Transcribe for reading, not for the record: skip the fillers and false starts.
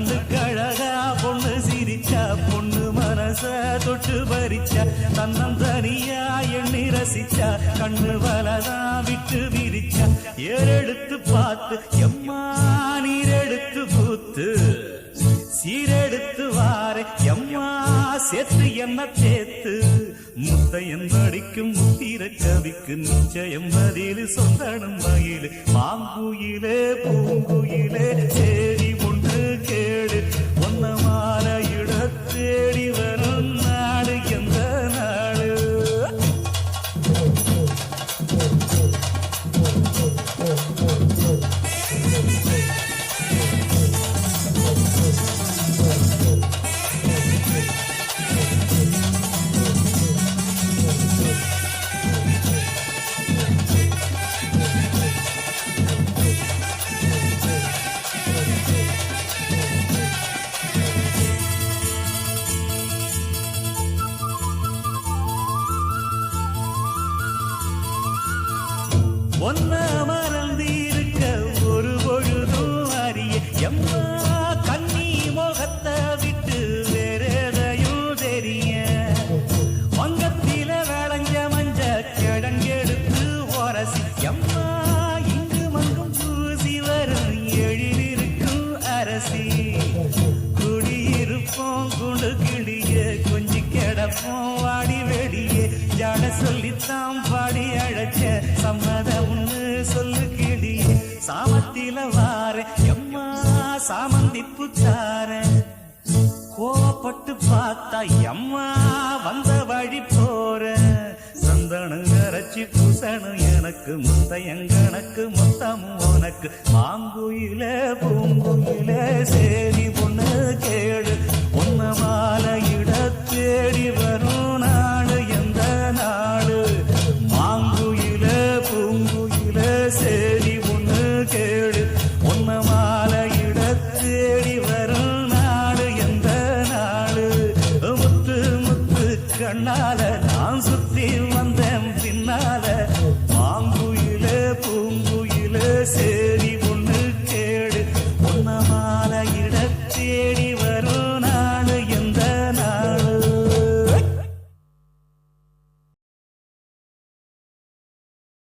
கண்ணுக்கு அழகா பொண்ணு சிரிச்சா பொண்ணு மனச தொட்டு பறிச்சா தன்னந்தனியா எண்ணி ரசிச்சா கண்ணு வலதான் விட்டு விரிச்சா ஏறெடுத்து பார்த்து எம்மா நீரெடுத்து பூத்து சீரெடுத்து வார எம்மா சேர்த்து என்ன சேர்த்து முத்தையன் அடிக்கும் முத்திர கவிக்கு நிச்சயம் பதில் சொந்தனும் மயிலு மாங்குயிலே பூங்குயிலே சேரி ஒன்று கேடு ஒன்ன மாலையிட தேடி வரும் நாடு எந்த நாடு ஒன்ன மறந்திருக்க ஒரு பொழுதும் அறிய எம்மா கண்ணி முகத்தை விட்டு வேறெதையும் தெரிய வங்கத்தில விளைஞ்ச மஞ்ச கிழங்கெடுத்து உரசி எம்மா இங்கு மங்கும் பூசி வரும் எழிலிருக்கும் அரசி குடியிருப்போம் குண்டு கிளிய கொஞ்சி கிடப்போம் வாடி வெடியே ஜாட சொல்லித்தான் பாடி அழைச்ச சம்மதம்னு சொல்லு கிளியே சாமத்தில வார எம்மா சாமந்திப்பு தார கோவப்பட்டு பார்த்தா எம்மா வந்த வழி போற சந்தனம் கரைச்சி பூசணும் எனக்கு முத்தையங்கணக்கு மொத்தமும் உனக்கு மாங்குயில பூங்குயில சேரி பொண்ணு கேடு பொன்ன மாலையிட தேடி வரும் நாடு எந்த நாடு மாங்குயில பூங்குயில சேரி பொண்ணு கேடு பொன்ன மாலையிட தேடி வரும் நாடு எந்த நாடு முத்து முத்து கண்ணால நான் சுத்தி வந்தேன் பின்னால மாங்குயில பூங்குயில சேரி